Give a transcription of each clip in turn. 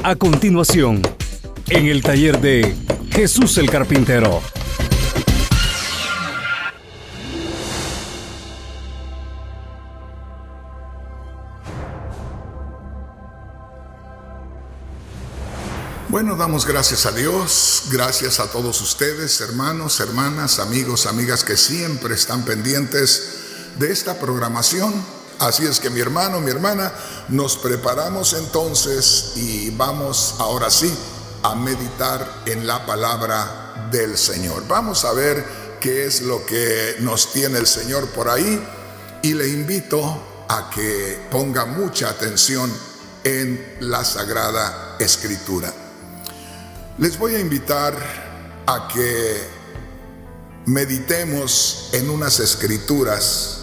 A continuación, en el taller de Jesús el Carpintero. Bueno, damos gracias a Dios, gracias a todos ustedes, hermanos, hermanas, amigos, amigas que siempre están pendientes de esta programación. Así es que mi hermano, mi hermana, nos preparamos entonces y vamos ahora sí a meditar en la palabra del Señor. Vamos a ver qué es lo que nos tiene el Señor por ahí y le invito a que ponga mucha atención en la Sagrada Escritura. Les voy a invitar a que meditemos en unas escrituras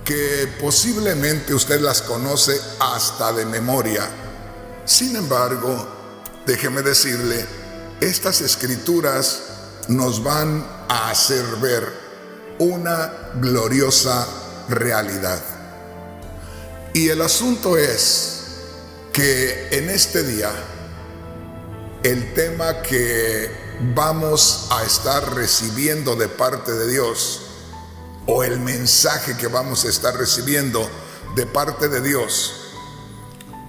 que posiblemente usted las conoce hasta de memoria. Sin embargo, déjeme decirle, estas escrituras nos van a hacer ver una gloriosa realidad. Y el asunto es que en este día, el tema que vamos a estar recibiendo de parte de Dios, o el mensaje que vamos a estar recibiendo de parte de Dios,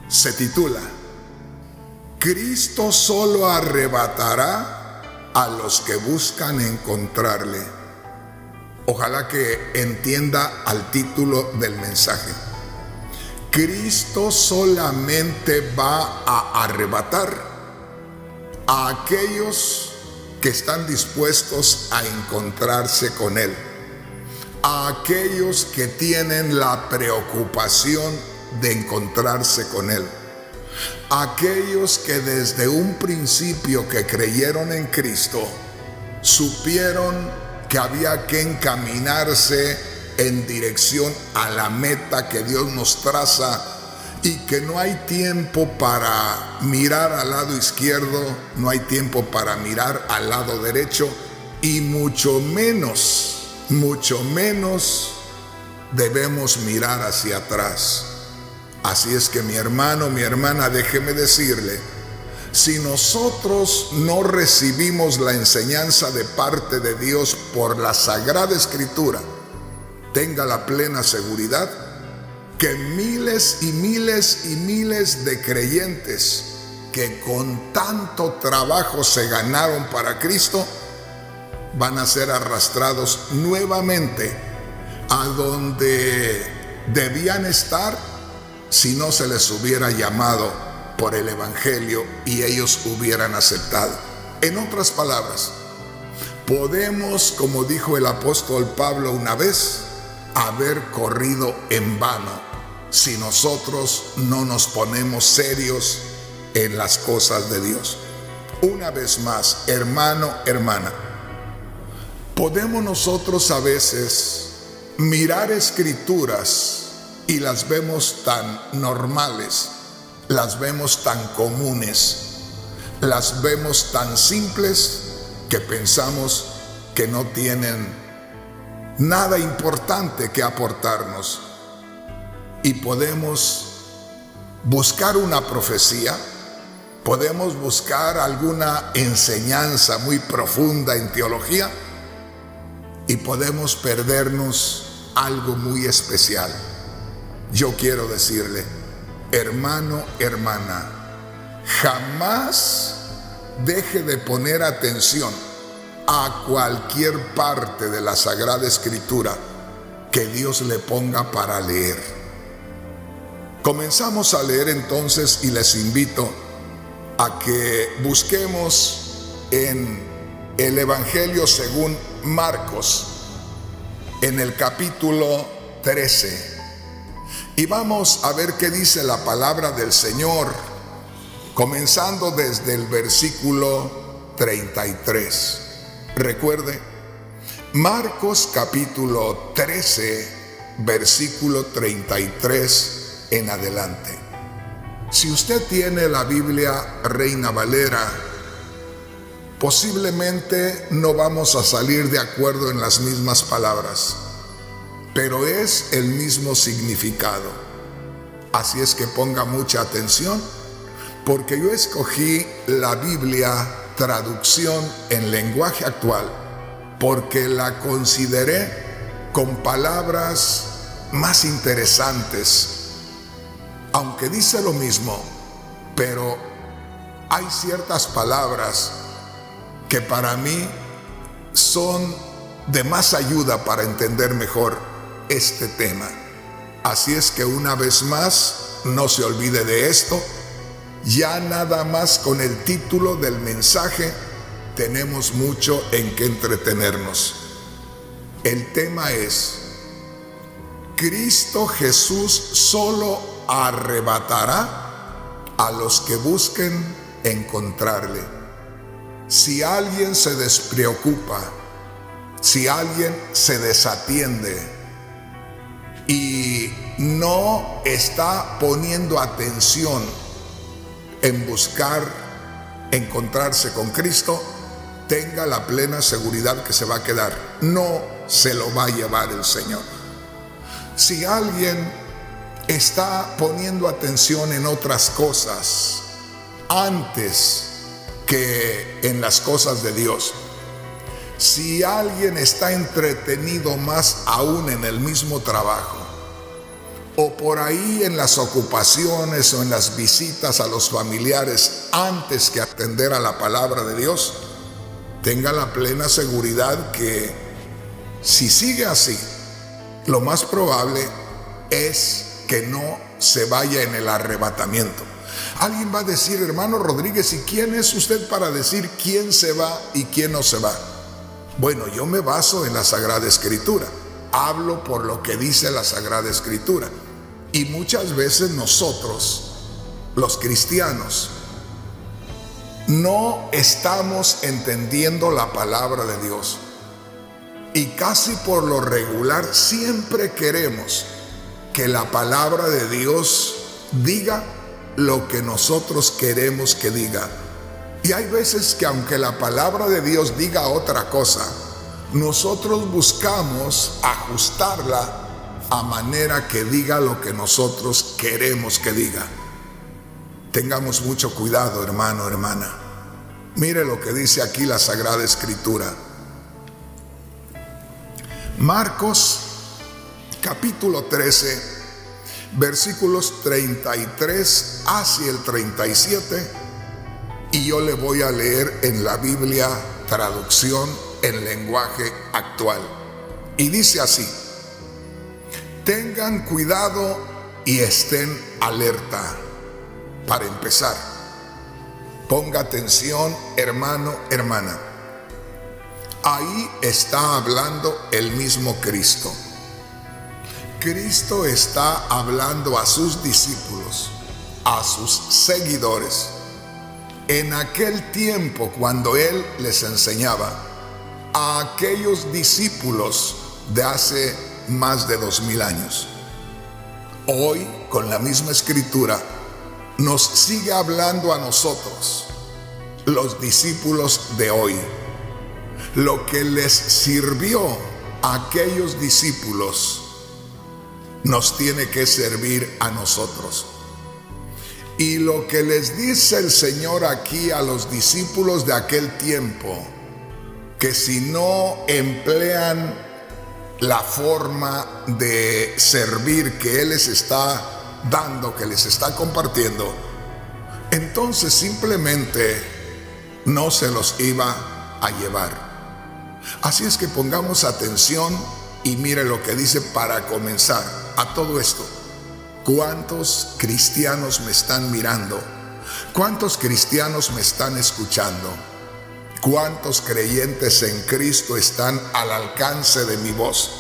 se titula: Cristo solo arrebatará a los que buscan encontrarle. Ojalá que entienda al título del mensaje. Cristo solamente va a arrebatar a aquellos que están dispuestos a encontrarse con Él, a aquellos que tienen la preocupación de encontrarse con Él, a aquellos que desde un principio que creyeron en Cristo, supieron que había que encaminarse en dirección a la meta que Dios nos traza, y que no hay tiempo para mirar al lado izquierdo, no hay tiempo para mirar al lado derecho, y mucho menos debemos mirar hacia atrás. Así es que mi hermano, mi hermana, déjeme decirle, si nosotros no recibimos la enseñanza de parte de Dios por la Sagrada Escritura, tenga la plena seguridad que miles y miles y miles de creyentes que con tanto trabajo se ganaron para Cristo van a ser arrastrados nuevamente a donde debían estar si no se les hubiera llamado por el Evangelio y ellos hubieran aceptado. En otras palabras, podemos, como dijo el apóstol Pablo una vez, haber corrido en vano si nosotros no nos ponemos serios en las cosas de Dios. Una vez más, hermano, hermana, podemos nosotros a veces mirar escrituras y las vemos tan normales, las vemos tan comunes, las vemos tan simples que pensamos que no tienen nada importante que aportarnos, y podemos buscar una profecía, podemos buscar alguna enseñanza muy profunda en teología y podemos perdernos algo muy especial. Yo quiero decirle, hermano, hermana, jamás deje de poner atención a cualquier parte de la Sagrada Escritura que Dios le ponga para leer. Comenzamos a leer entonces y les invito a que busquemos en el Evangelio según Marcos, en el capítulo 13. Y vamos a ver qué dice la palabra del Señor, comenzando desde el versículo 33. Recuerde, Marcos capítulo 13, versículo 33 en adelante. Si usted tiene la Biblia Reina Valera, posiblemente no vamos a salir de acuerdo en las mismas palabras, pero es el mismo significado. Así es que ponga mucha atención, porque yo escogí la Biblia traducción en lenguaje actual, porque la consideré con palabras más interesantes. Aunque dice lo mismo, pero hay ciertas palabras que para mí son de más ayuda para entender mejor este tema. Así es que una vez más, no se olvide de esto. Ya nada más con el título del mensaje tenemos mucho en que entretenernos. El tema es: Cristo Jesús solo arrebatará a los que busquen encontrarle. Si alguien se despreocupa, si alguien se desatiende y no está poniendo atención en buscar encontrarse con Cristo, tenga la plena seguridad que se va a quedar. No se lo va a llevar el Señor. Si alguien está poniendo atención en otras cosas antes que en las cosas de Dios, si alguien está entretenido más aún en el mismo trabajo, o por ahí en las ocupaciones o en las visitas a los familiares antes que atender a la palabra de Dios, tenga la plena seguridad que si sigue así, lo más probable es que no se vaya en el arrebatamiento. Alguien va a decir: hermano Rodríguez, ¿y quién es usted para decir quién se va y quién no se va? Bueno, yo me baso en la Sagrada Escritura. Hablo por lo que dice la Sagrada Escritura. Y muchas veces nosotros, los cristianos, no estamos entendiendo la palabra de Dios. Y casi por lo regular siempre queremos que la palabra de Dios diga lo que nosotros queremos que diga. Y hay veces que aunque la palabra de Dios diga otra cosa, nosotros buscamos ajustarla a manera que diga lo que nosotros queremos que diga. Tengamos mucho cuidado, hermano, hermana. Mire lo que dice aquí la Sagrada Escritura. Marcos capítulo 13, versículos 33 hacia el 37, y yo le voy a leer en la Biblia traducción en lenguaje actual. Y dice así: tengan cuidado y estén alerta. Para empezar, ponga atención, hermano, hermana. Ahí está hablando el mismo Cristo. Cristo está hablando a sus discípulos, a sus seguidores. En aquel tiempo, cuando Él les enseñaba, a aquellos discípulos de hace más de 2000 años. Hoy, con la misma Escritura, nos sigue hablando a nosotros, los discípulos de hoy. Lo que les sirvió a aquellos discípulos nos tiene que servir a nosotros. Y lo que les dice el Señor aquí a los discípulos de aquel tiempo, que si no emplean la forma de servir que Él les está dando, que les está compartiendo, entonces simplemente no se los iba a llevar. Así es que pongamos atención y mire lo que dice para comenzar a todo esto. ¿Cuántos cristianos me están mirando? ¿Cuántos cristianos me están escuchando? ¿Cuántos creyentes en Cristo están al alcance de mi voz?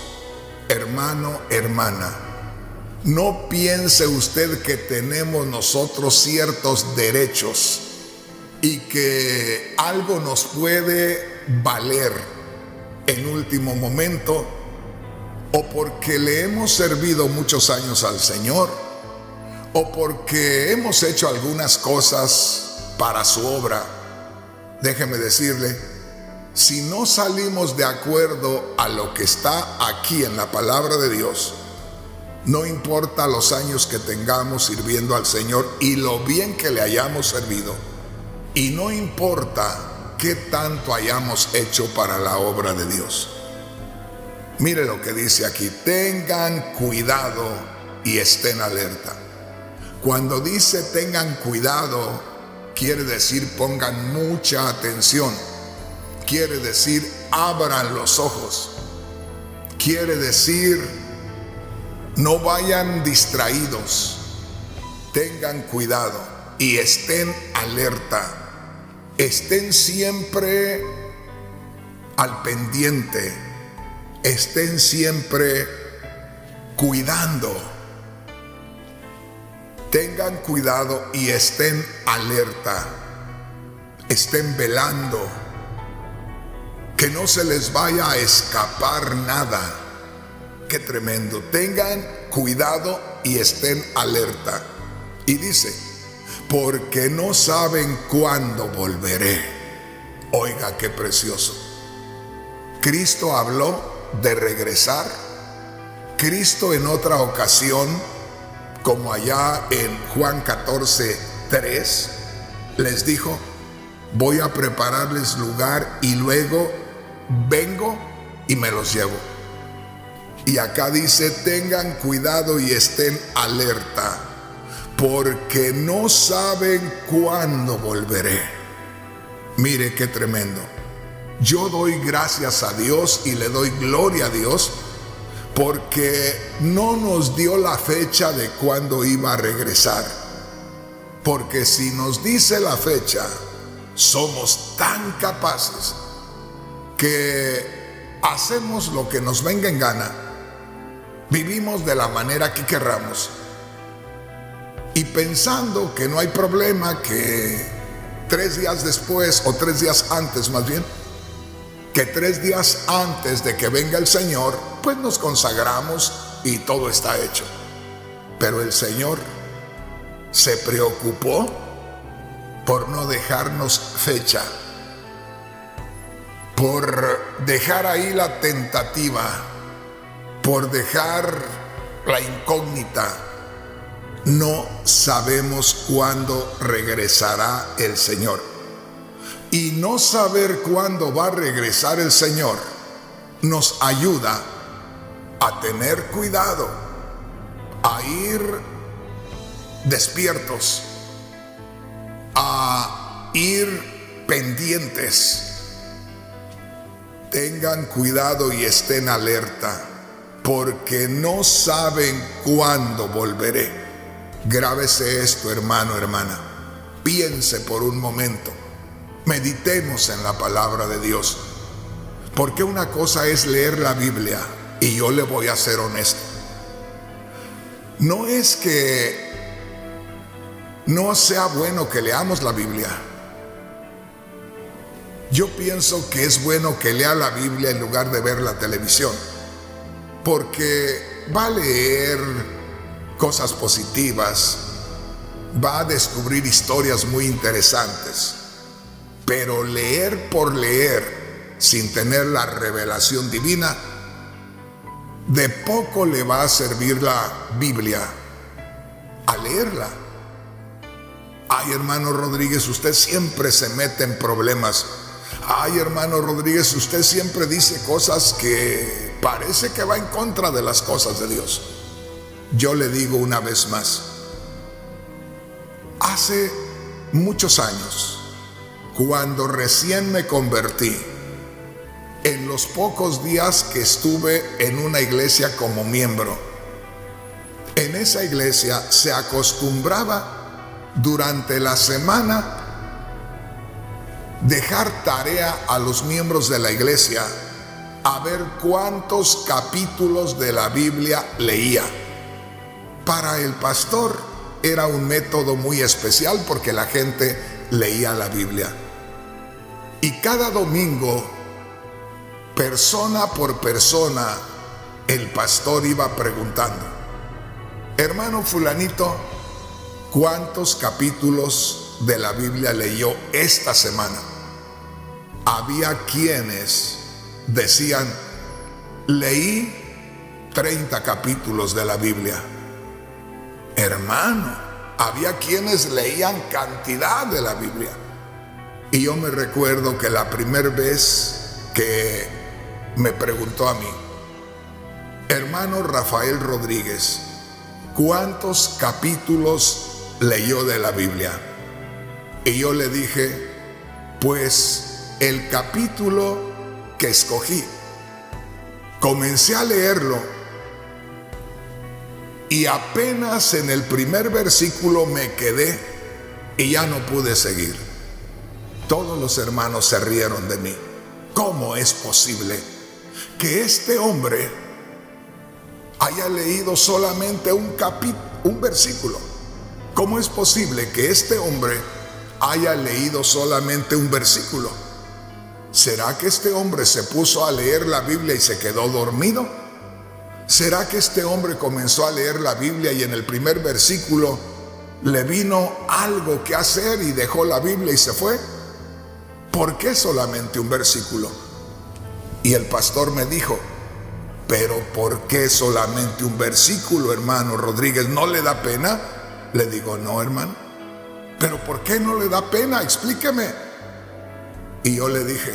Hermano, hermana, no piense usted que tenemos nosotros ciertos derechos y que algo nos puede valer en último momento, o porque le hemos servido muchos años al Señor, o porque hemos hecho algunas cosas para su obra. Déjeme decirle, si no salimos de acuerdo a lo que está aquí en la palabra de Dios, No importa los años que tengamos sirviendo al Señor y lo bien que le hayamos servido. Y no importa qué tanto hayamos hecho para la obra de Dios. Mire lo que dice aquí: tengan cuidado y estén alerta. Cuando dice tengan cuidado, quiere decir pongan mucha atención. Quiere decir abran los ojos. Quiere decir no vayan distraídos. Tengan cuidado y estén alerta. Estén siempre al pendiente. Estén siempre cuidando. Tengan cuidado y estén alerta. Estén velando. Que no se les vaya a escapar nada. Qué tremendo. Tengan cuidado y estén alerta. Y dice, porque no saben cuándo volveré. Oiga, qué precioso. Cristo habló de regresar. Cristo en otra ocasión, como allá en Juan 14:3, les dijo, voy a prepararles lugar y luego vengo y me los llevo. Y acá dice, tengan cuidado y estén alerta, porque no saben cuándo volveré. Mire qué tremendo. Yo doy gracias a Dios y le doy gloria a Dios porque no nos dio la fecha de cuándo iba a regresar. Porque si nos dice la fecha, somos tan capaces que hacemos lo que nos venga en gana. Vivimos de la manera que querramos. Y pensando que no hay problema, que 3 días después, o 3 días antes más bien, que 3 días antes de que venga el Señor, pues nos consagramos y todo está hecho. Pero el Señor se preocupó por no dejarnos fecha, por dejar ahí la tentativa, por dejar la incógnita. No sabemos cuándo regresará el Señor. Y no saber cuándo va a regresar el Señor nos ayuda a tener cuidado, a ir despiertos, a ir pendientes. Tengan cuidado y estén alerta, porque no saben cuándo volveré. Grábese esto, hermano, hermana. Piense por un momento. Meditemos en la palabra de Dios. Porque una cosa es leer la Biblia, y yo le voy a ser honesto. No es que no sea bueno que leamos la Biblia. Yo pienso que es bueno que lea la Biblia en lugar de ver la televisión, porque va a leer cosas positivas, va a descubrir historias muy interesantes. Pero leer por leer, sin tener la revelación divina, de poco le va a servir la Biblia a leerla. Ay, hermano Rodríguez, usted siempre se mete en problemas. Ay, hermano Rodríguez, usted siempre dice cosas que parece que va en contra de las cosas de Dios. Yo le digo una vez más, hace muchos años, cuando recién me convertí, en los pocos días que estuve en una iglesia como miembro, en esa iglesia se acostumbraba durante la semana dejar tarea a los miembros de la iglesia a ver cuántos capítulos de la Biblia leía. Para el pastor era un método muy especial porque la gente leía la Biblia. Y cada domingo, persona por persona, el pastor iba preguntando, hermano fulanito, ¿cuántos capítulos de la Biblia leyó esta semana? Había quienes decían, leí 30 capítulos de la Biblia. Hermano, había quienes leían cantidad de la Biblia. Y yo me recuerdo que la primera vez que me preguntó a mí, hermano Rafael Rodríguez, ¿cuántos capítulos leyó de la Biblia? Y yo le dije, pues el capítulo que escogí. Comencé a leerlo y apenas en el primer versículo me quedé y ya no pude seguir. Todos los hermanos se rieron de mí. ¿Cómo es posible que este hombre haya leído solamente un versículo? ¿Cómo es posible que este hombre haya leído solamente un versículo? ¿Será que este hombre se puso a leer la Biblia y se quedó dormido? ¿Será que este hombre comenzó a leer la Biblia y en el primer versículo le vino algo que hacer y dejó la Biblia y se fue? ¿Por qué solamente un versículo? Y el pastor me dijo, ¿pero por qué solamente un versículo, hermano Rodríguez? ¿No le da pena? Le digo, no, hermano. ¿Pero por qué no le da pena? Explíqueme. Y yo le dije,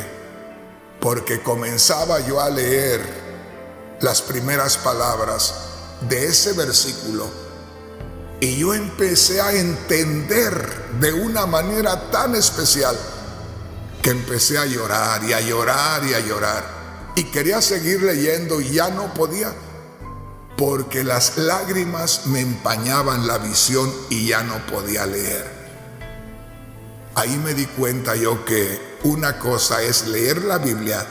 porque comenzaba yo a leer las primeras palabras de ese versículo y yo empecé a entender de una manera tan especial que empecé a llorar y a llorar y a llorar y quería seguir leyendo y ya no podía porque las lágrimas me empañaban la visión y ya no podía leer. Ahí me di cuenta yo que una cosa es leer la Biblia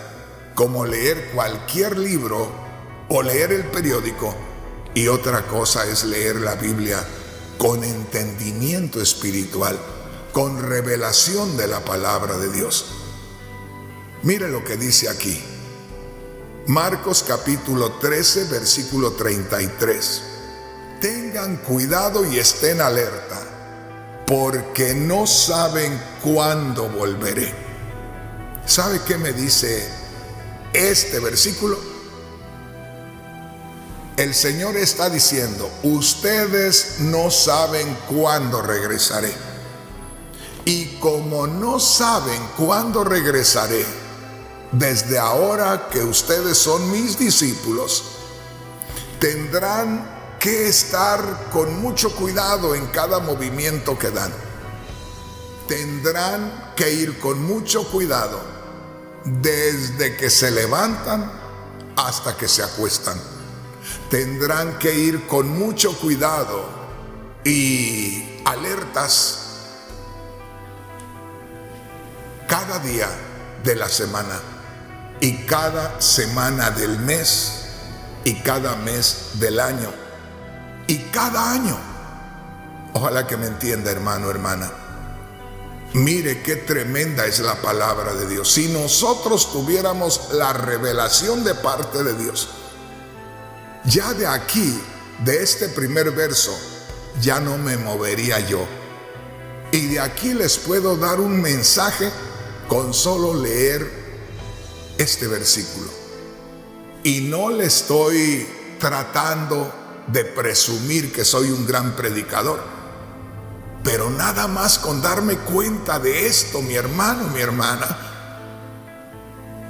como leer cualquier libro o leer el periódico y otra cosa es leer la Biblia con entendimiento espiritual, con revelación de la palabra de Dios. Mire lo que dice aquí. Marcos capítulo 13, versículo 33. Tengan cuidado y estén alerta, porque no saben cuándo volveré. ¿Sabe qué me dice este versículo? El Señor está diciendo, ustedes no saben cuándo regresaré. Y como no saben cuándo regresaré, desde ahora que ustedes son mis discípulos, tendrán que estar con mucho cuidado en cada movimiento que dan. Tendrán que ir con mucho cuidado desde que se levantan hasta que se acuestan. Tendrán que ir con mucho cuidado y alertas cada día de la semana y cada semana del mes y cada mes del año y cada año. Ojalá que me entienda, hermano, hermana. Mire qué tremenda es la palabra de Dios. Si nosotros tuviéramos la revelación de parte de Dios, ya de aquí, de este primer verso, ya no me movería yo. Y de aquí les puedo dar un mensaje con solo leer este versículo. Y no le estoy tratando de presumir que soy un gran predicador, pero nada más con darme cuenta de esto, mi hermano, mi hermana,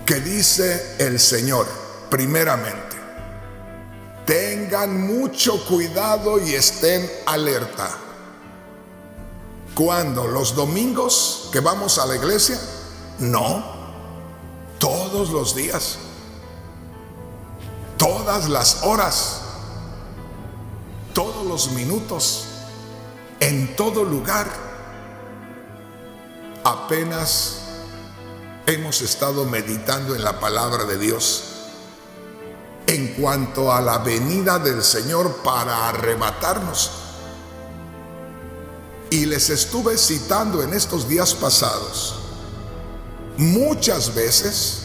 que dice el Señor, primeramente, tengan mucho cuidado y estén alerta. ¿Cuándo? ¿Los domingos que vamos a la iglesia? No, todos los días, todas las horas, todos los minutos, en todo lugar. Apenas hemos estado meditando en la palabra de Dios en cuanto a la venida del Señor para arrebatarnos. Y les estuve citando en estos días pasados muchas veces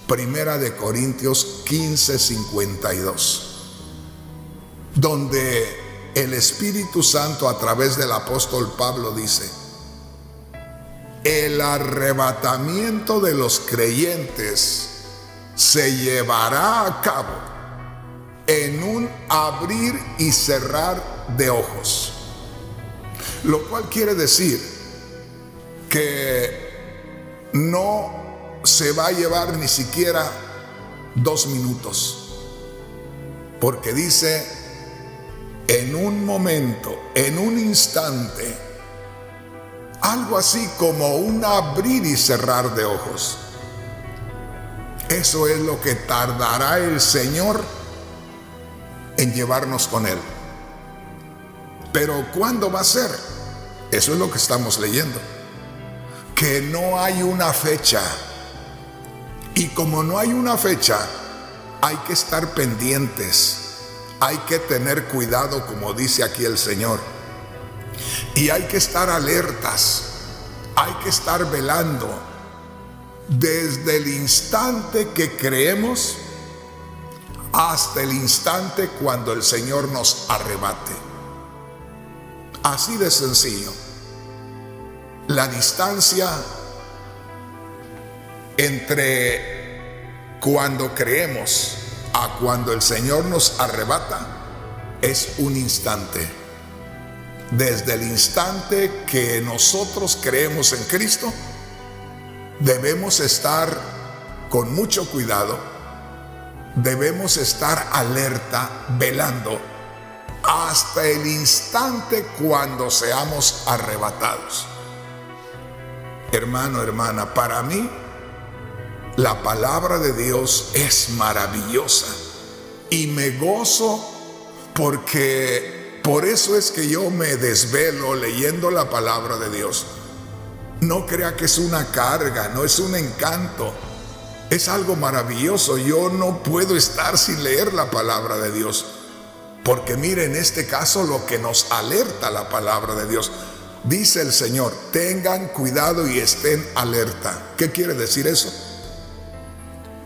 Primera de Corintios 15:52, donde el Espíritu Santo a través del apóstol Pablo dice: el arrebatamiento de los creyentes se llevará a cabo en un abrir y cerrar de ojos. Lo cual quiere decir que no se va a llevar ni siquiera 2 minutos. Porque dice, en un momento, en un instante, algo así como un abrir y cerrar de ojos. Eso es lo que tardará el Señor en llevarnos con Él. Pero ¿cuándo va a ser? Eso es lo que estamos leyendo. Que no hay una fecha. Y como no hay una fecha, hay que estar pendientes. Hay que tener cuidado, como dice aquí el Señor. Y hay que estar alertas. Hay que estar velando. Desde el instante que creemos hasta el instante cuando el Señor nos arrebate. Así de sencillo. La distancia entre cuando creemos a cuando el Señor nos arrebata es un instante. Desde el instante que nosotros creemos en Cristo, debemos estar con mucho cuidado, debemos estar alerta, velando, hasta el instante cuando seamos arrebatados. Hermano, hermana, para mí la palabra de Dios es maravillosa y me gozo porque por eso es que yo me desvelo leyendo la palabra de Dios. No crea que es una carga, no es un encanto, es algo maravilloso. Yo no puedo estar sin leer la palabra de Dios, porque mire, en este caso lo que nos alerta la palabra de Dios. Dice el Señor, tengan cuidado y estén alerta. ¿Qué quiere decir eso?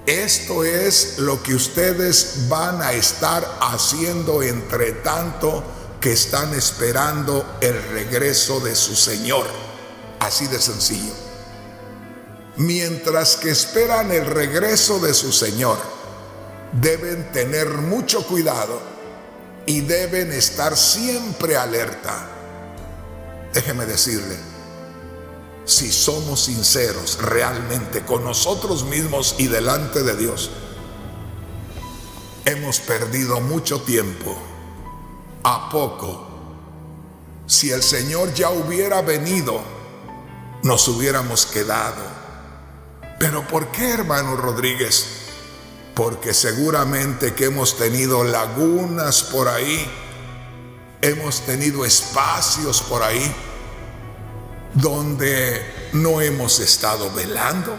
Esto es lo que ustedes van a estar haciendo entre tanto que están esperando el regreso de su Señor. Así de sencillo. Mientras que esperan el regreso de su Señor, deben tener mucho cuidado y deben estar siempre alerta. Déjeme decirle, si somos sinceros realmente con nosotros mismos y delante de Dios, hemos perdido mucho tiempo. ¿A poco? Si el Señor ya hubiera venido, nos hubiéramos quedado. ¿Pero por qué, hermano Rodríguez? Porque seguramente que hemos tenido lagunas por ahí, hemos tenido espacios por ahí donde no hemos estado velando,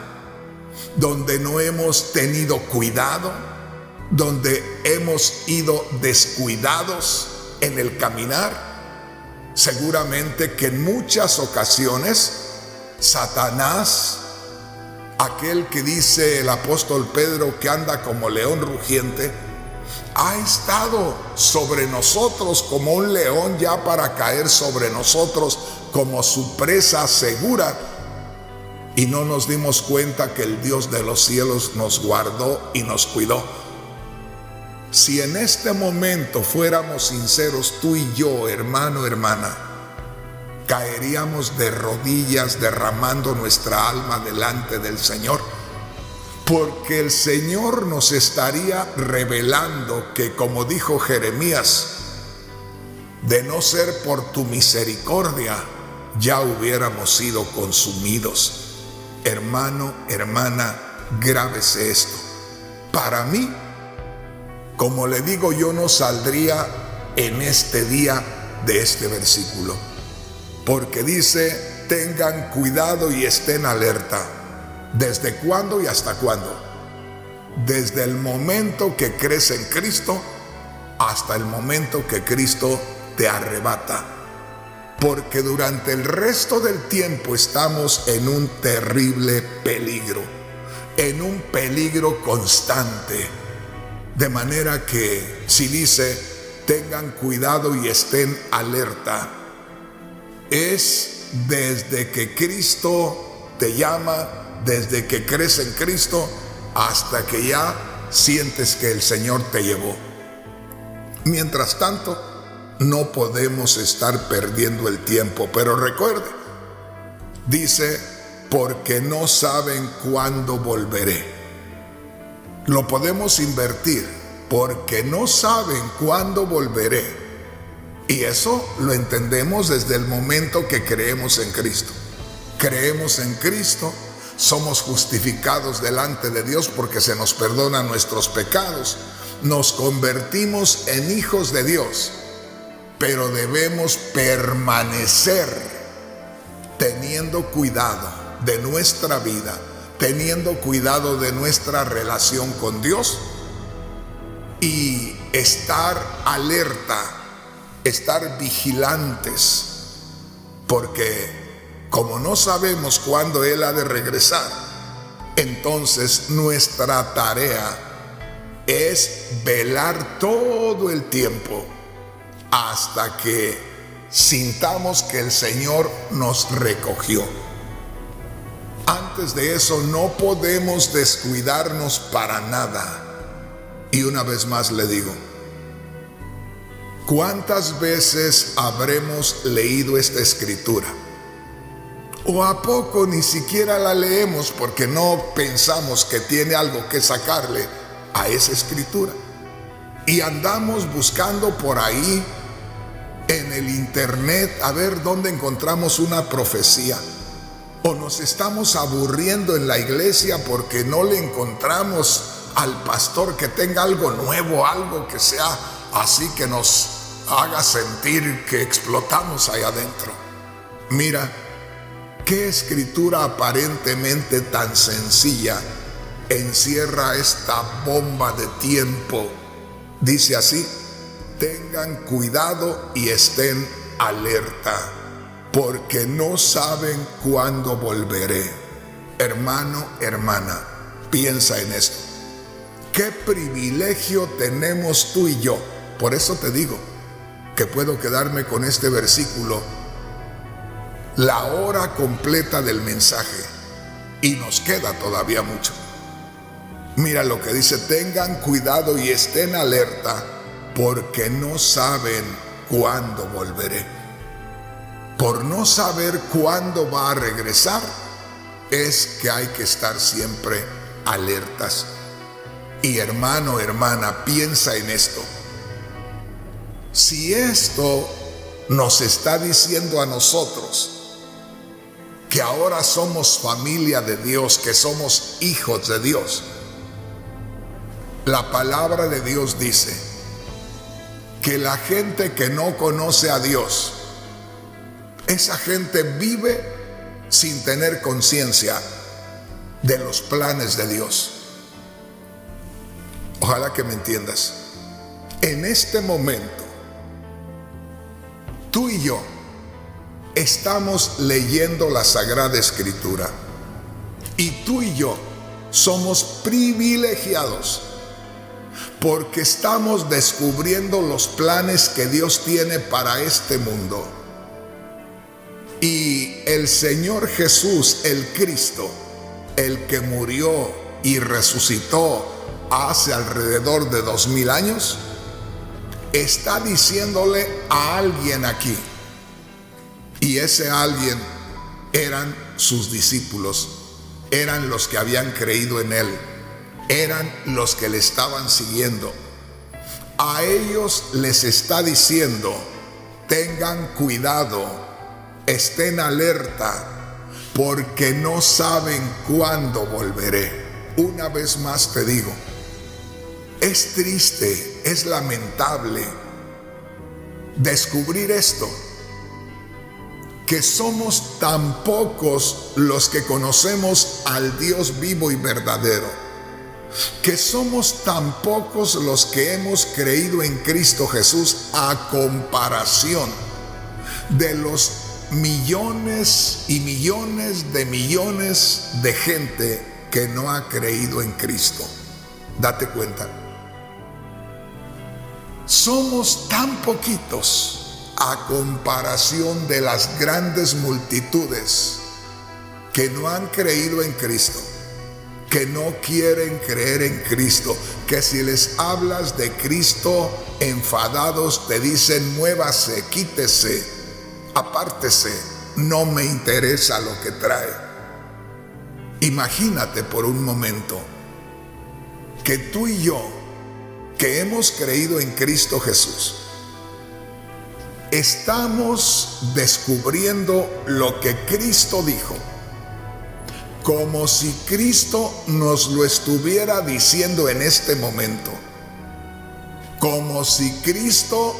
donde no hemos tenido cuidado, donde hemos ido descuidados en el caminar. Seguramente que en muchas ocasiones Satanás, aquel que dice el apóstol Pedro que anda como león rugiente, ha estado sobre nosotros como un león ya para caer sobre nosotros como su presa segura, y no nos dimos cuenta que el Dios de los cielos nos guardó y nos cuidó. Si en este momento fuéramos sinceros tú y yo, hermano, hermana, caeríamos de rodillas derramando nuestra alma delante del Señor, porque el Señor nos estaría revelando que, como dijo Jeremías, de no ser por tu misericordia, ya hubiéramos sido consumidos. Hermano, hermana, grábese esto. Para mí, como le digo, yo no saldría en este día de este versículo, porque dice, tengan cuidado y estén alerta. ¿Desde cuándo y hasta cuándo? Desde el momento que crees en Cristo hasta el momento que Cristo te arrebata. Porque durante el resto del tiempo estamos en un terrible peligro, en un peligro constante. De manera que si dice, tengan cuidado y estén alerta, es desde que Cristo te llama, desde que crees en Cristo, hasta que ya sientes que el Señor te llevó. Mientras tanto, no podemos estar perdiendo el tiempo. Pero recuerde, dice, porque no saben cuándo volveré. Lo podemos invertir, porque no saben cuándo volveré. Y eso lo entendemos desde el momento que creemos en Cristo. Creemos en Cristo, somos justificados delante de Dios porque se nos perdonan nuestros pecados. Nos convertimos en hijos de Dios, pero debemos permanecer teniendo cuidado de nuestra vida, teniendo cuidado de nuestra relación con Dios y estar alerta, estar vigilantes, porque como no sabemos cuándo Él ha de regresar, entonces nuestra tarea es velar todo el tiempo hasta que sintamos que el Señor nos recogió. Antes de eso no podemos descuidarnos para nada. Y una vez más le digo, ¿cuántas veces habremos leído esta escritura? ¿O a poco ni siquiera la leemos porque no pensamos que tiene algo que sacarle a esa escritura? Y andamos buscando por ahí en el internet a ver dónde encontramos una profecía. O nos estamos aburriendo en la iglesia porque no le encontramos al pastor que tenga algo nuevo, algo que sea así que nos haga sentir que explotamos ahí adentro. Mira, qué escritura aparentemente tan sencilla encierra esta bomba de tiempo. Dice así: tengan cuidado y estén alerta, porque no saben cuándo volveré. Hermano, hermana, piensa en esto. Qué privilegio tenemos tú y yo. Por eso te digo que puedo quedarme con este versículo la hora completa del mensaje, y nos queda todavía mucho. Mira lo que dice: tengan cuidado y estén alerta, porque no saben cuándo volveré. Por no saber cuándo va a regresar, es que hay que estar siempre alertas. Y hermano, hermana, piensa en esto. Si esto nos está diciendo a nosotros que ahora somos familia de Dios, que somos hijos de Dios, la palabra de Dios dice que la gente que no conoce a Dios, esa gente vive sin tener conciencia de los planes de Dios. Ojalá que me entiendas. En este momento, tú y yo estamos leyendo la Sagrada Escritura, y tú y yo somos privilegiados porque estamos descubriendo los planes que Dios tiene para este mundo. Y el Señor Jesús, el Cristo, el que murió y resucitó hace alrededor de 2000 años, está diciéndole a alguien aquí, y ese alguien eran sus discípulos, eran los que habían creído en Él, eran los que le estaban siguiendo. A ellos les está diciendo: tengan cuidado, estén alerta, porque no saben cuándo volveré. Una vez más te digo, es triste, es lamentable descubrir esto, que somos tan pocos los que conocemos al Dios vivo y verdadero, que somos tan pocos los que hemos creído en Cristo Jesús a comparación de los millones y millones de gente que no ha creído en Cristo. Date cuenta. Somos tan poquitos a comparación de las grandes multitudes que no han creído en Cristo, que no quieren creer en Cristo, que si les hablas de Cristo, enfadados te dicen: muévase, quítese, apártese, no me interesa lo que trae. Imagínate por un momento que tú y yo, que hemos creído en Cristo Jesús, estamos descubriendo lo que Cristo dijo, como si Cristo nos lo estuviera diciendo en este momento, como si Cristo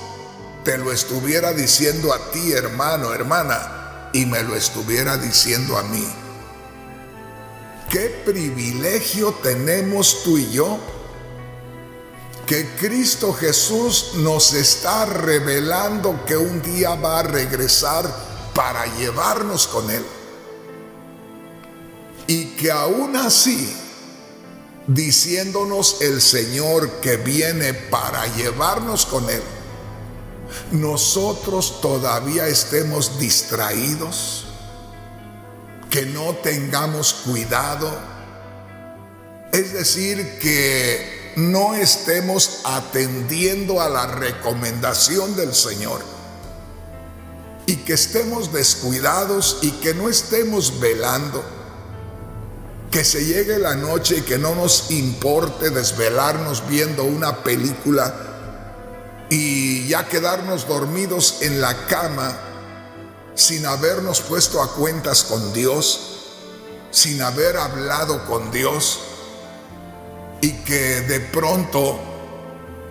te lo estuviera diciendo a ti, hermano, hermana, y me lo estuviera diciendo a mí. ¿Qué privilegio tenemos tú y yo? Que Cristo Jesús nos está revelando que un día va a regresar para llevarnos con Él. Y que aún así, diciéndonos el Señor que viene para llevarnos con Él, nosotros todavía estemos distraídos, que no tengamos cuidado, es decir, que no estemos atendiendo a la recomendación del Señor, y que estemos descuidados y que no estemos velando, que se llegue la noche y que no nos importe desvelarnos viendo una película y ya quedarnos dormidos en la cama sin habernos puesto a cuentas con Dios, sin haber hablado con Dios, y que de pronto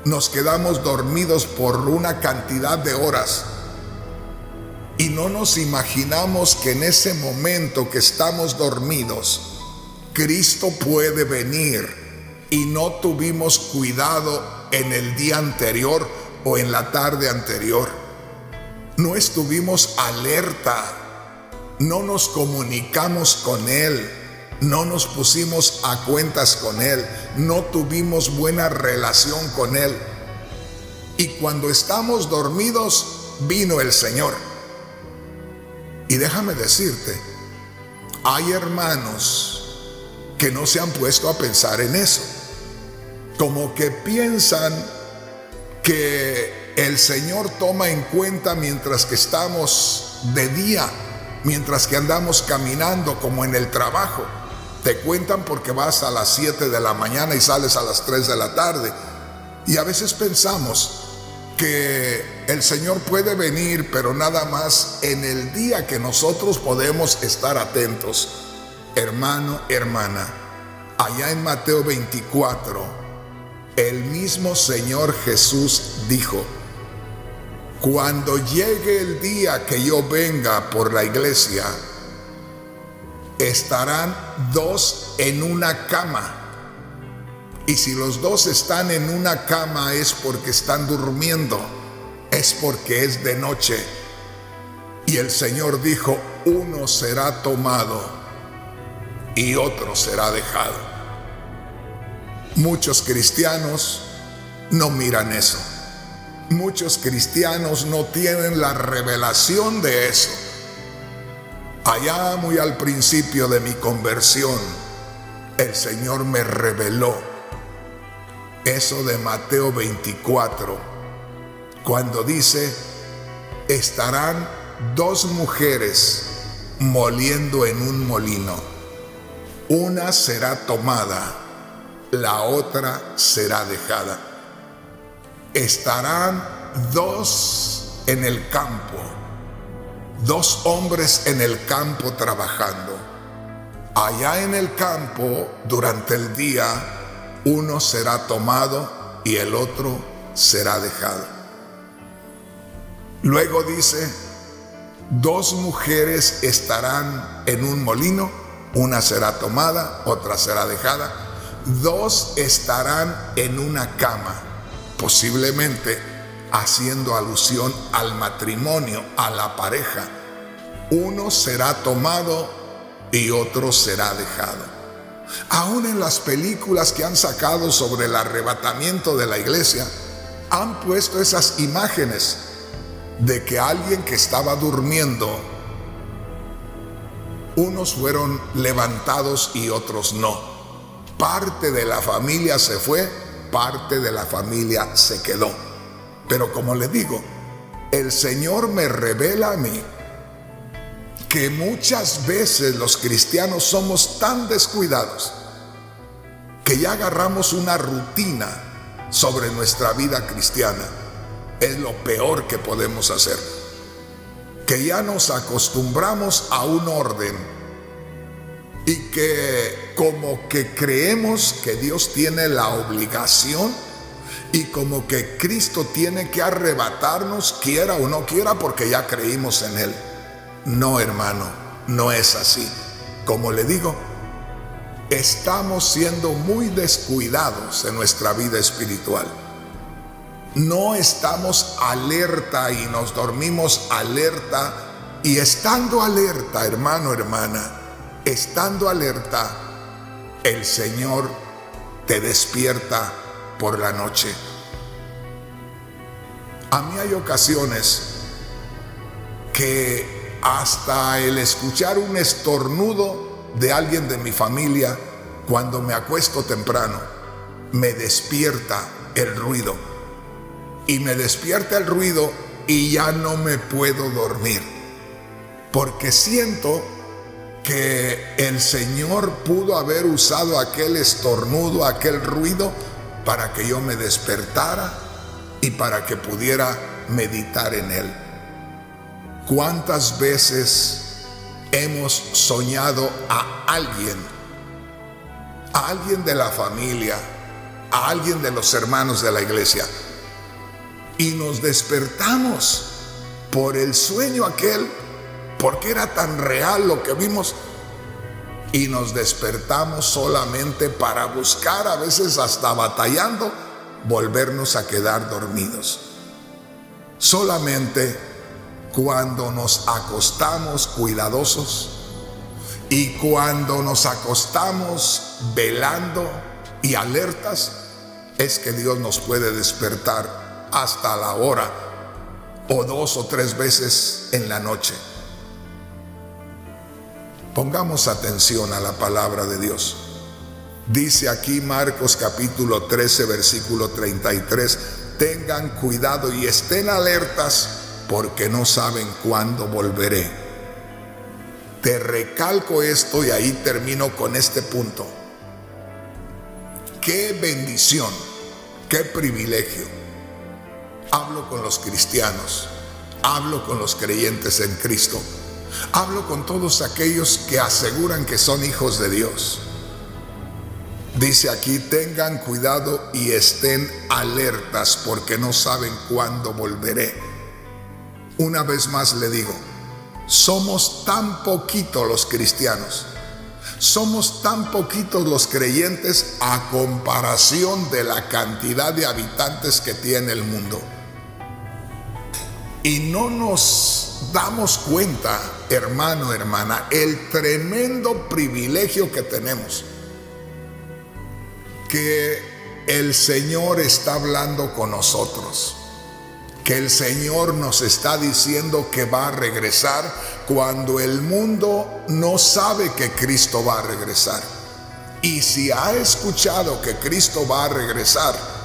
nos quedamos dormidos por una cantidad de horas y no nos imaginamos que en ese momento que estamos dormidos, Cristo puede venir y no tuvimos cuidado en el día anterior o en la tarde anterior. No estuvimos alerta, no nos comunicamos con Él, no nos pusimos a cuentas con Él, no tuvimos buena relación con Él. Y cuando estamos dormidos, vino el Señor. Y déjame decirte, hay hermanos que no se han puesto a pensar en eso, como que piensan que el Señor toma en cuenta mientras que estamos de día, mientras que andamos caminando como en el trabajo. Te cuentan porque vas a las 7 de la mañana y sales a las 3 de la tarde. Y a veces pensamos que el Señor puede venir, pero nada más en el día que nosotros podemos estar atentos. Hermano, hermana, allá en Mateo 24, el mismo Señor Jesús dijo: cuando llegue el día que yo venga por la iglesia, estarán dos en una cama. Y si los dos están en una cama es porque están durmiendo, es porque es de noche. Y el Señor dijo: uno será tomado y otro será dejado. Muchos cristianos no miran eso. Muchos cristianos no tienen la revelación de eso. Allá muy al principio de mi conversión, el Señor me reveló eso de Mateo 24, cuando dice: estarán dos mujeres moliendo en un molino. Una será tomada, la otra será dejada. Estarán dos en el campo, dos hombres en el campo trabajando. Allá en el campo, durante el día, uno será tomado y el otro será dejado. Luego dice: dos mujeres estarán en un molino, una será tomada, otra será dejada. Dos estarán en una cama, posiblemente haciendo alusión al matrimonio, a la pareja. Uno será tomado y otro será dejado. Aún en las películas que han sacado sobre el arrebatamiento de la iglesia, han puesto esas imágenes de que alguien que estaba durmiendo, unos fueron levantados y otros no. Parte de la familia se fue, parte de la familia se quedó. Pero como le digo, el Señor me revela a mí que muchas veces los cristianos somos tan descuidados que ya agarramos una rutina sobre nuestra vida cristiana. Es lo peor que podemos hacer, que ya nos acostumbramos a un orden y que como que creemos que Dios tiene la obligación y como que Cristo tiene que arrebatarnos, quiera o no quiera, porque ya creímos en Él. No, hermano, no es así. Como le digo, estamos siendo muy descuidados en nuestra vida espiritual. No estamos alerta y nos dormimos alerta. Y estando alerta, hermano, hermana, estando alerta, el Señor te despierta por la noche. A mí hay ocasiones que hasta el escuchar un estornudo de alguien de mi familia, cuando me acuesto temprano, me despierta el ruido. Y me despierta el ruido y ya no me puedo dormir, porque siento que el Señor pudo haber usado aquel estornudo, aquel ruido, para que yo me despertara y para que pudiera meditar en Él. ¿Cuántas veces hemos soñado a alguien de la familia, a alguien de los hermanos de la iglesia, y nos despertamos por el sueño aquel, porque era tan real lo que vimos, y nos despertamos solamente para buscar, a veces hasta batallando, volvernos a quedar dormidos? Solamente cuando nos acostamos cuidadosos y cuando nos acostamos velando y alertas, es que Dios nos puede despertar hasta la hora, o 2 o 3 veces en la noche. Pongamos atención a la palabra de Dios. Dice aquí Marcos capítulo 13, versículo 33, tengan cuidado y estén alertas, porque no saben cuándo volveré. Te recalco esto y ahí termino con este punto. Qué bendición, qué privilegio. Hablo con los cristianos, hablo con los creyentes en Cristo, hablo con todos aquellos que aseguran que son hijos de Dios. Dice aquí, tengan cuidado y estén alertas, porque no saben cuándo volveré. Una vez más le digo, somos tan poquitos los cristianos, somos tan poquitos los creyentes a comparación de la cantidad de habitantes que tiene el mundo. Y no nos damos cuenta, hermano, hermana, el tremendo privilegio que tenemos, que el Señor está hablando con nosotros, que el Señor nos está diciendo que va a regresar cuando el mundo no sabe que Cristo va a regresar. Y si ha escuchado que Cristo va a regresar,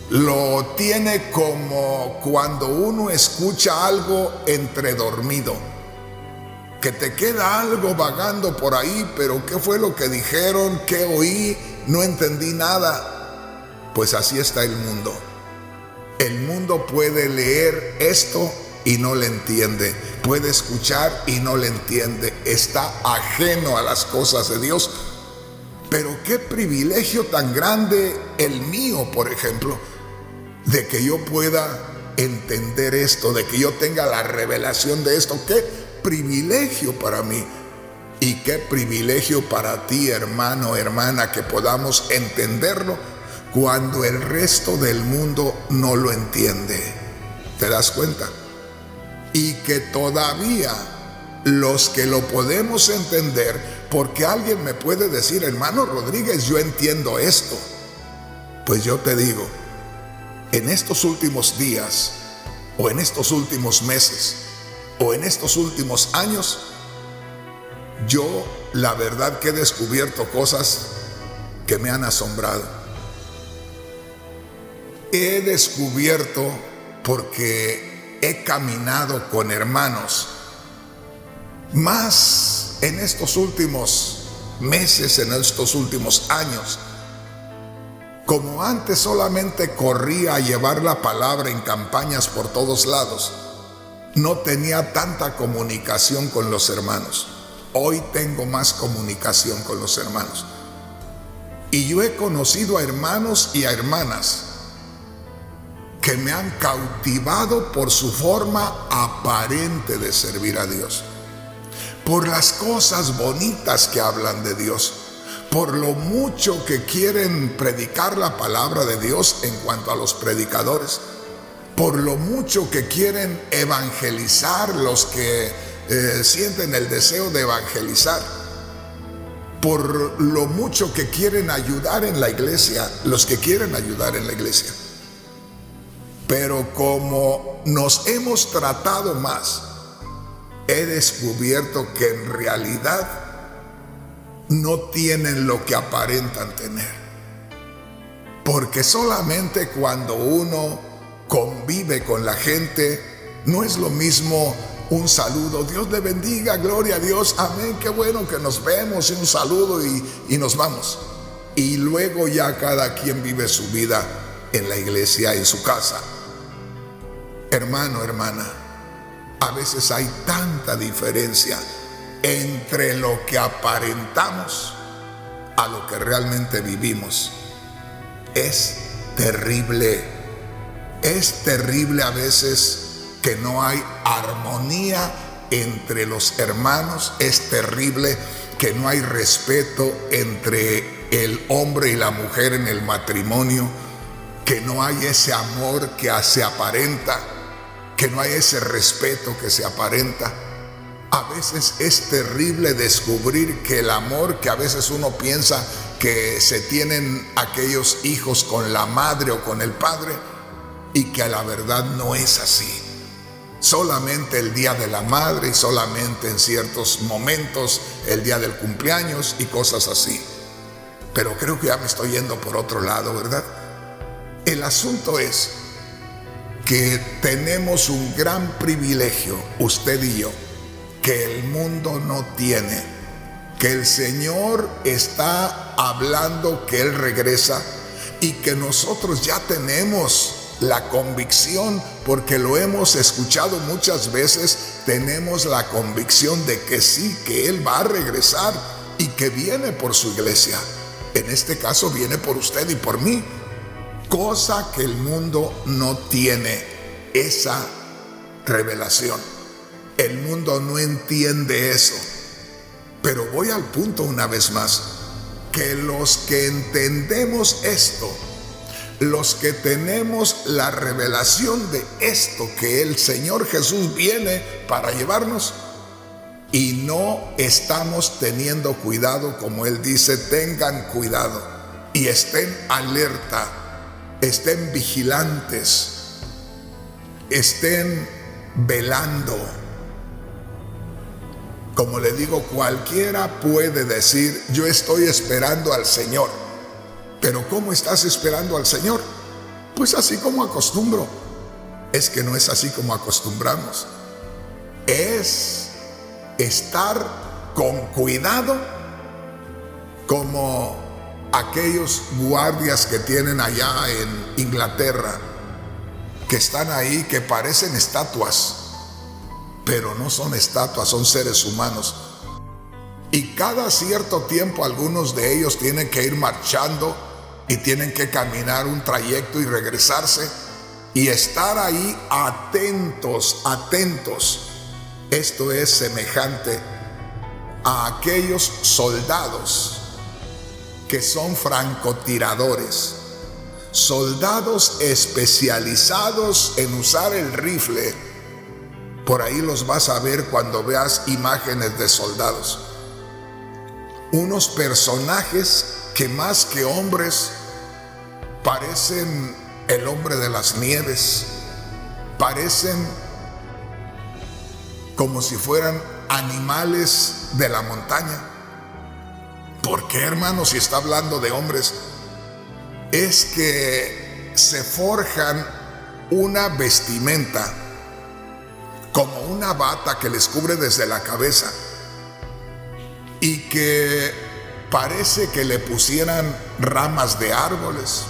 lo tiene como cuando uno escucha algo entre dormido, que te queda algo vagando por ahí, pero ¿qué fue lo que dijeron? ¿Qué oí? No entendí nada. Pues así está el mundo. El mundo puede leer esto y no le entiende, puede escuchar y no le entiende, está ajeno a las cosas de Dios. Pero qué privilegio tan grande el mío, por ejemplo, de que yo pueda entender esto, de que yo tenga la revelación de esto. Qué privilegio para mí y qué privilegio para ti, hermano, hermana, que podamos entenderlo cuando el resto del mundo no lo entiende. ¿Te das cuenta? Y que todavía los que lo podemos entender, porque alguien me puede decir, hermano Rodríguez, yo entiendo esto. Pues yo te digo, en estos últimos días, o en estos últimos meses, o en estos últimos años, yo la verdad que he descubierto cosas que me han asombrado. He descubierto, porque he caminado con hermanos, más en estos últimos meses, en estos últimos años, como antes solamente corría a llevar la palabra en campañas por todos lados, no tenía tanta comunicación con los hermanos. Hoy tengo más comunicación con los hermanos. Y yo he conocido a hermanos y a hermanas que me han cautivado por su forma aparente de servir a Dios, por las cosas bonitas que hablan de Dios, por lo mucho que quieren predicar la palabra de Dios en cuanto a los predicadores, por lo mucho que quieren evangelizar los que sienten el deseo de evangelizar, por lo mucho que quieren ayudar en la iglesia, los que quieren ayudar en la iglesia. Pero como nos hemos tratado más, he descubierto que en realidad no tienen lo que aparentan tener. Porque solamente cuando uno convive con la gente, no es lo mismo un saludo, Dios le bendiga, gloria a Dios, amén, qué bueno que nos vemos, y un saludo y nos vamos. Y luego ya cada quien vive su vida en la iglesia, en su casa. Hermano, hermana, a veces hay tanta diferencia entre lo que aparentamos a lo que realmente vivimos. Es terrible a veces que no hay armonía entre los hermanos. Es terrible que no hay respeto entre el hombre y la mujer en el matrimonio, que no hay ese amor que se aparenta, que no hay ese respeto que se aparenta. A veces es terrible descubrir que el amor que a veces uno piensa que se tienen aquellos hijos con la madre o con el padre, y que a la verdad no es así. Solamente el día de la madre y solamente en ciertos momentos, el día del cumpleaños y cosas así. Pero creo que ya me estoy yendo por otro lado, ¿verdad? El asunto es que tenemos un gran privilegio, usted y yo, que el mundo no tiene, que el Señor está hablando que Él regresa y que nosotros ya tenemos la convicción, porque lo hemos escuchado muchas veces, tenemos la convicción de que sí, que Él va a regresar y que viene por su iglesia. En este caso viene por usted y por mí, cosa que el mundo no tiene esa revelación. El mundo no entiende eso. Pero voy al punto una vez más, que los que entendemos esto, los que tenemos la revelación de esto, que el Señor Jesús viene para llevarnos, y no estamos teniendo cuidado, como Él dice, tengan cuidado y estén alerta, estén vigilantes, estén velando. Como le digo, cualquiera puede decir, yo estoy esperando al Señor. Pero ¿cómo estás esperando al Señor? Pues así como acostumbro. Es que no es así como acostumbramos. Es estar con cuidado, como aquellos guardias que tienen allá en Inglaterra, que están ahí, que parecen estatuas, pero no son estatuas, son seres humanos. Y cada cierto tiempo algunos de ellos tienen que ir marchando y tienen que caminar un trayecto y regresarse y estar ahí atentos. Esto es semejante a aquellos soldados que son francotiradores, soldados especializados en usar el rifle. Por ahí los vas a ver cuando veas imágenes de soldados. Unos personajes que más que hombres parecen el hombre de las nieves, parecen como si fueran animales de la montaña, ¿Por qué, hermanos, si está hablando de hombres? Es que se forjan una vestimenta, como una bata que les cubre desde la cabeza, y que parece que le pusieran ramas de árboles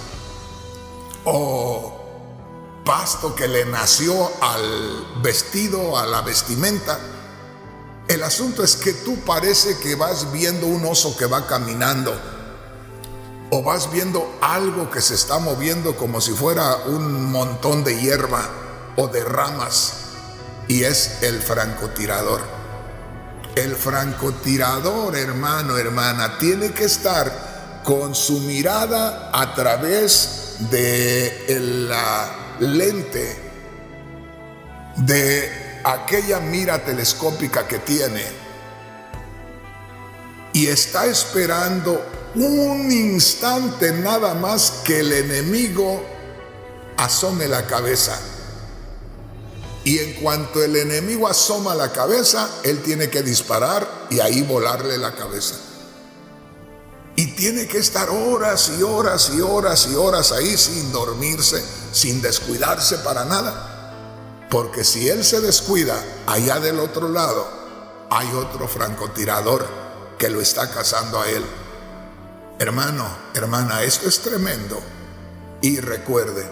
o pasto que le nació al vestido, a la vestimenta. El asunto es que tú parece que vas viendo un oso que va caminando, o vas viendo algo que se está moviendo como si fuera un montón de hierba o de ramas, y es el francotirador. El francotirador, hermano, hermana, tiene que estar con su mirada a través de la lente, de aquella mira telescópica que tiene, y está esperando un instante nada más que el enemigo asome la cabeza. Y en cuanto el enemigo asoma la cabeza, él tiene que disparar y ahí volarle la cabeza. Y tiene que estar horas y horas y horas y horas ahí sin dormirse, sin descuidarse para nada. Porque si él se descuida, allá del otro lado hay otro francotirador que lo está cazando a él. Hermano, hermana, esto es tremendo. Y recuerde,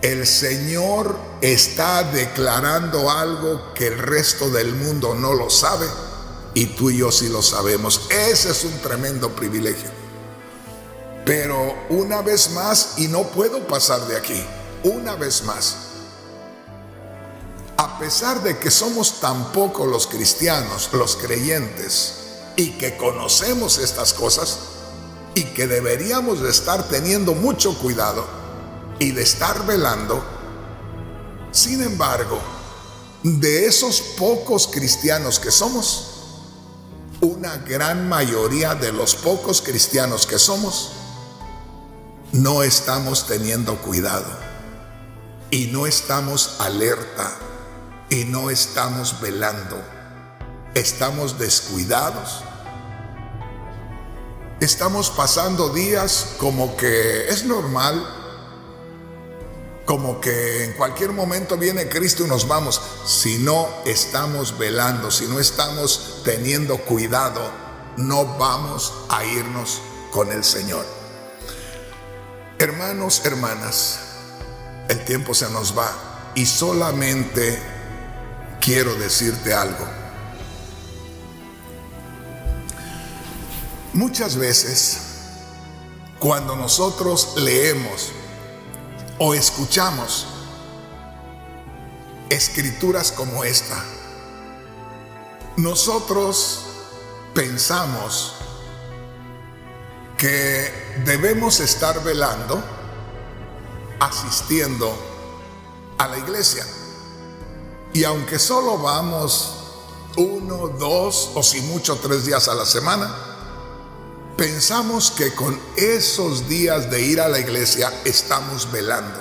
el Señor está declarando algo que el resto del mundo no lo sabe, y tú y yo sí lo sabemos. Ese es un tremendo privilegio. Pero una vez más, y no puedo pasar de aquí, una vez más, a pesar de que somos tan pocos los cristianos, los creyentes, y que conocemos estas cosas, y que deberíamos de estar teniendo mucho cuidado y de estar velando, sin embargo, de esos pocos cristianos que somos, una gran mayoría de los pocos cristianos que somos, no estamos teniendo cuidado, y no estamos alerta, y no estamos velando. Estamos descuidados. Estamos pasando días como que es normal, como que en cualquier momento viene Cristo y nos vamos. Si no estamos velando, si no estamos teniendo cuidado, no vamos a irnos con el Señor. Hermanos, hermanas, el tiempo se nos va y solamente quiero decirte algo. Muchas veces, cuando nosotros leemos o escuchamos escrituras como esta, nosotros pensamos que debemos estar velando, asistiendo a la iglesia. Y aunque solo vamos 1, 2 o si mucho 3 días a la semana, pensamos que con esos días de ir a la iglesia estamos velando.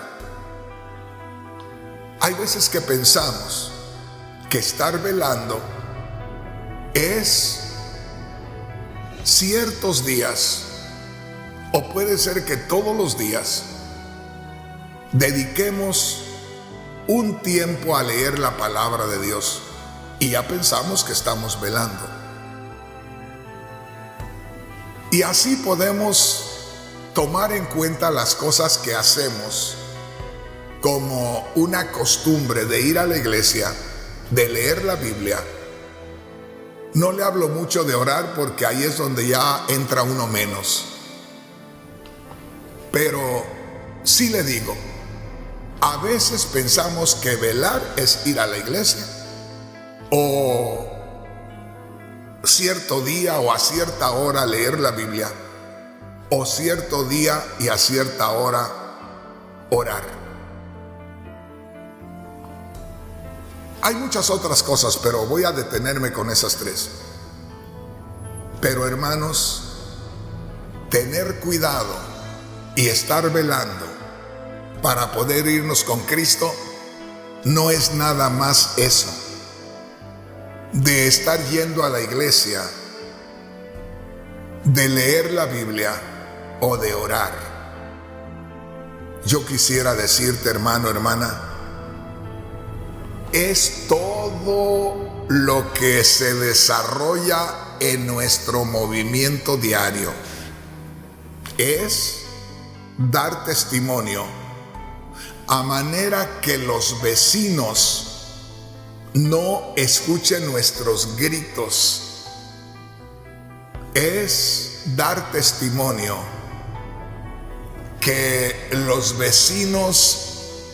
Hay veces que pensamos que estar velando es ciertos días, o puede ser que todos los días dediquemos un tiempo a leer la palabra de Dios, y ya pensamos que estamos velando. Y así podemos tomar en cuenta las cosas que hacemos como una costumbre de ir a la iglesia, de leer la Biblia. No le hablo mucho de orar porque ahí es donde ya entra uno menos. Pero sí le digo, a veces pensamos que velar es ir a la iglesia, o cierto día o a cierta hora leer la Biblia, o cierto día y a cierta hora orar. Hay muchas otras cosas, pero voy a detenerme con esas 3. Pero hermanos, tener cuidado y estar velando para poder irnos con Cristo no es nada más eso, de estar yendo a la iglesia de leer la Biblia o de orar. Yo quisiera decirte, hermano, hermana, es todo lo que se desarrolla en nuestro movimiento diario. Es dar testimonio a manera que los vecinos no escuchen nuestros gritos. Es dar testimonio que los vecinos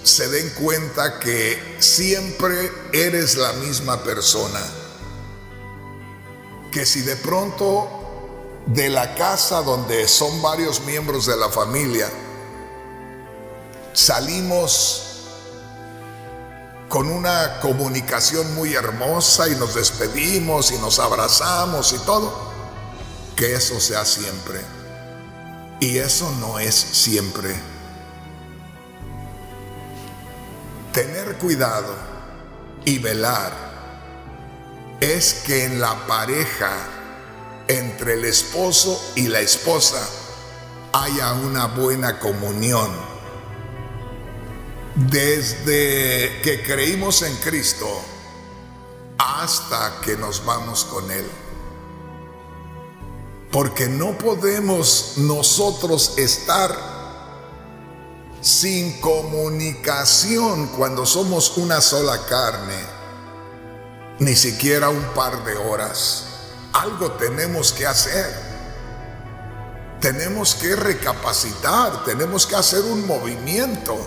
se den cuenta que siempre eres la misma persona. Que si de pronto de la casa donde son varios miembros de la familia salimos con una comunicación muy hermosa y nos despedimos y nos abrazamos y todo, que eso sea siempre. Y eso no es siempre. Tener cuidado y velar es que en la pareja, entre el esposo y la esposa, haya una buena comunión. Desde que creímos en Cristo hasta que nos vamos con Él. Porque no podemos nosotros estar sin comunicación cuando somos una sola carne, ni siquiera un par de horas. Algo tenemos que hacer. Tenemos que recapacitar, tenemos que hacer un movimiento.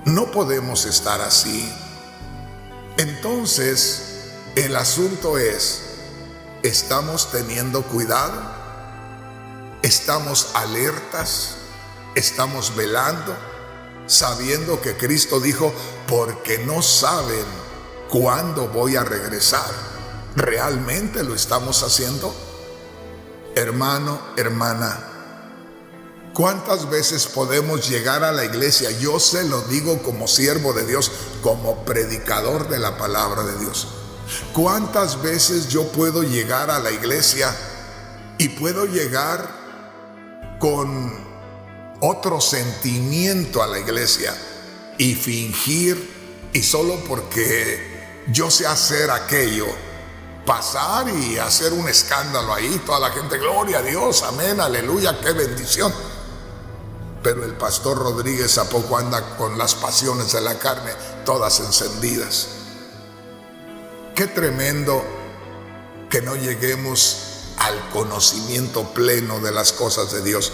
No podemos estar así. Entonces, el asunto es, ¿estamos teniendo cuidado? ¿Estamos alertas? ¿Estamos velando? Sabiendo que Cristo dijo, porque no saben cuándo voy a regresar. ¿Realmente lo estamos haciendo? Hermano, hermana, ¿cuántas veces podemos llegar a la iglesia? Yo se lo digo como siervo de Dios, como predicador de la palabra de Dios. ¿Cuántas veces yo puedo llegar a la iglesia y puedo llegar con otro sentimiento a la iglesia y fingir, y solo porque yo sé hacer aquello, pasar y hacer un escándalo ahí, toda la gente, gloria a Dios, amén, aleluya, qué bendición? Pero el pastor Rodríguez a poco anda con las pasiones de la carne todas encendidas. Qué tremendo que no lleguemos al conocimiento pleno de las cosas de Dios.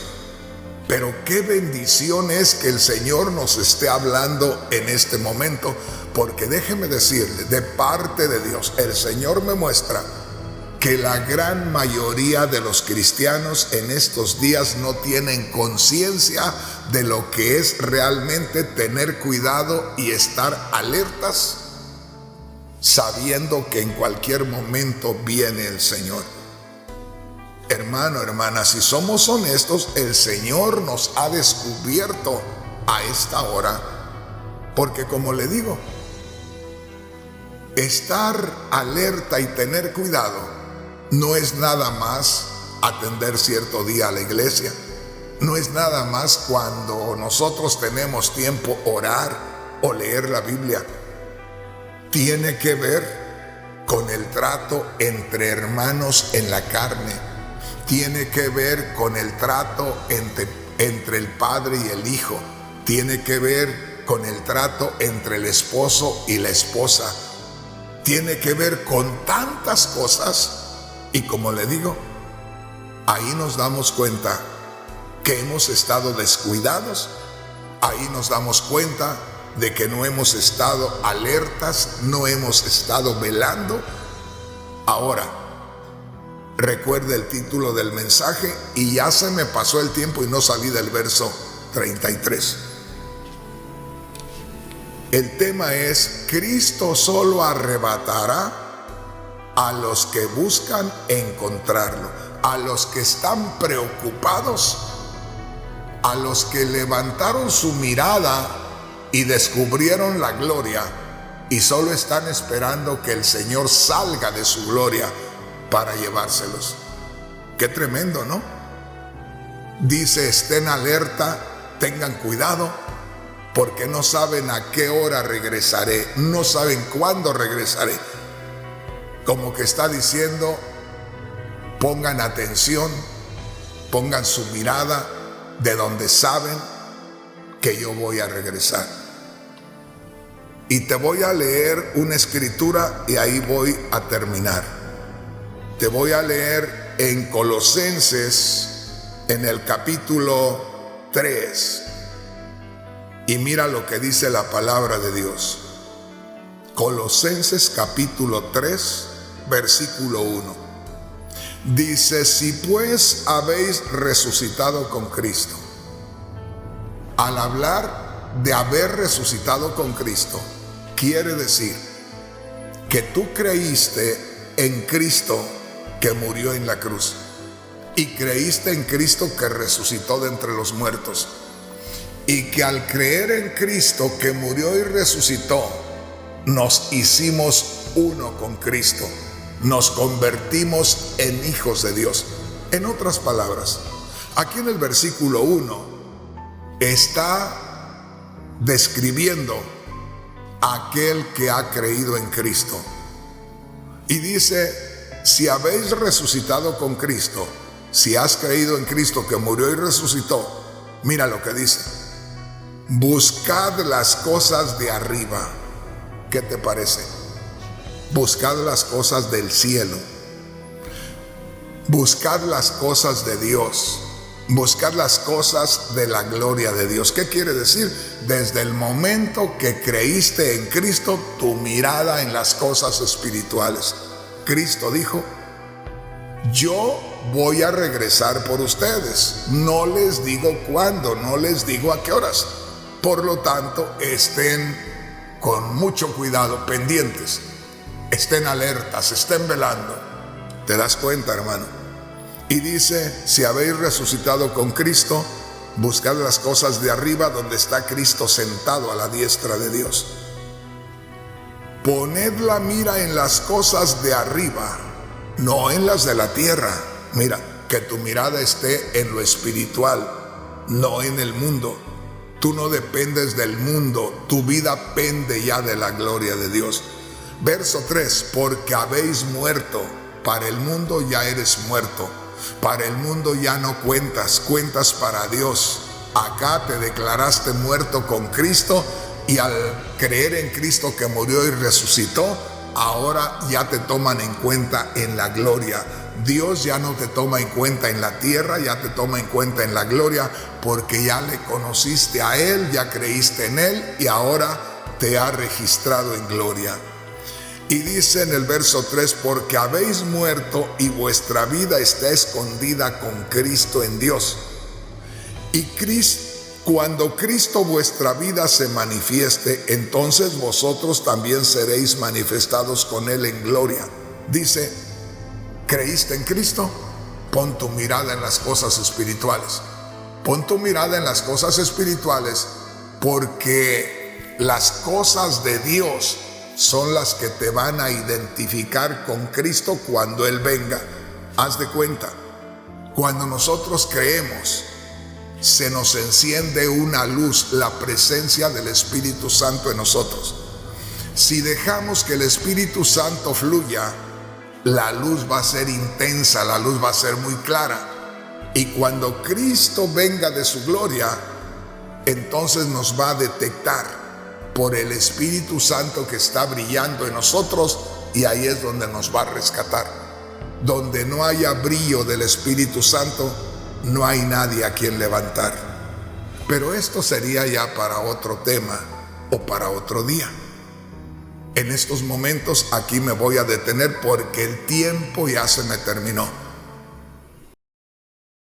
Pero qué bendición es que el Señor nos esté hablando en este momento, porque déjeme decirle, de parte de Dios, el Señor me muestra que la gran mayoría de los cristianos en estos días no tienen conciencia de lo que es realmente tener cuidado y estar alertas, sabiendo que en cualquier momento viene el Señor. Hermano, hermana, si somos honestos, el Señor nos ha descubierto a esta hora, porque como le digo, estar alerta y tener cuidado no es nada más atender cierto día a la iglesia, no es nada más cuando nosotros tenemos tiempo orar o leer la Biblia. Tiene que ver con el trato entre hermanos en la carne. Tiene que ver con el trato entre el padre y el hijo. Tiene que ver con el trato entre el esposo y la esposa. Tiene que ver con tantas cosas. Y como le digo, ahí nos damos cuenta que hemos estado descuidados. Ahí nos damos cuenta de que no hemos estado alertas, no hemos estado velando. Ahora, recuerde el título del mensaje, y ya se me pasó el tiempo y no salí del verso 33. El tema es: Cristo solo arrebatará a los que buscan encontrarlo, a los que están preocupados, a los que levantaron su mirada y descubrieron la gloria y solo están esperando que el Señor salga de su gloria para llevárselos. Qué tremendo, ¿no? Dice, estén alerta, tengan cuidado, porque no saben a qué hora regresaré, no saben cuándo regresaré. Como que está diciendo, pongan atención, pongan su mirada de donde saben que yo voy a regresar. Y te voy a leer una escritura y ahí voy a terminar. Te voy a leer en Colosenses, en el capítulo 3. Y mira lo que dice la palabra de Dios. Colosenses capítulo 3, versículo 1. Dice, si pues habéis resucitado con Cristo. Al hablar de haber resucitado con Cristo, quiere decir que tú creíste en Cristo que murió en la cruz y creíste en Cristo que resucitó de entre los muertos, y que al creer en Cristo que murió y resucitó, nos hicimos uno con Cristo, nos convertimos en hijos de Dios. En otras palabras, aquí en el versículo 1 está describiendo a aquel que ha creído en Cristo. Y dice, si habéis resucitado con Cristo, si has creído en Cristo que murió y resucitó, mira lo que dice, buscad las cosas de arriba. ¿Qué te parece? Buscad las cosas del cielo, buscad las cosas de Dios, buscad las cosas de la gloria de Dios. ¿Qué quiere decir? Desde el momento que creíste en Cristo, tu mirada en las cosas espirituales. Cristo dijo, yo voy a regresar por ustedes. No les digo cuándo, no les digo a qué horas. Por lo tanto, estén con mucho cuidado, pendientes. Estén alertas, estén velando. ¿Te das cuenta, hermano? Y dice, si habéis resucitado con Cristo, buscad las cosas de arriba donde está Cristo sentado a la diestra de Dios. Poned la mira en las cosas de arriba, no en las de la tierra. Mira, que tu mirada esté en lo espiritual, no en el mundo. Tú no dependes del mundo, tu vida pende ya de la gloria de Dios. Verso 3, porque habéis muerto, para el mundo ya eres muerto, para el mundo ya no cuentas, cuentas para Dios. Acá te declaraste muerto con Cristo y al creer en Cristo que murió y resucitó, ahora ya te toman en cuenta en la gloria. Dios ya no te toma en cuenta en la tierra, ya te toma en cuenta en la gloria, porque ya le conociste a Él, ya creíste en Él y ahora te ha registrado en gloria. Y dice en el verso 3, porque habéis muerto y vuestra vida está escondida con Cristo en Dios. Y cuando Cristo vuestra vida se manifieste, entonces vosotros también seréis manifestados con Él en gloria. Dice, ¿creíste en Cristo? Pon tu mirada en las cosas espirituales. Pon tu mirada en las cosas espirituales, porque las cosas de Dios son las que te van a identificar con Cristo cuando Él venga. Haz de cuenta, cuando nosotros creemos, se nos enciende una luz, la presencia del Espíritu Santo en nosotros. Si dejamos que el Espíritu Santo fluya, la luz va a ser intensa, la luz va a ser muy clara. Y cuando Cristo venga de su gloria, entonces nos va a detectar por el Espíritu Santo que está brillando en nosotros, y ahí es donde nos va a rescatar. Donde no haya brillo del Espíritu Santo, no hay nadie a quien levantar. Pero esto sería ya para otro tema o para otro día. En estos momentos aquí me voy a detener porque el tiempo ya se me terminó.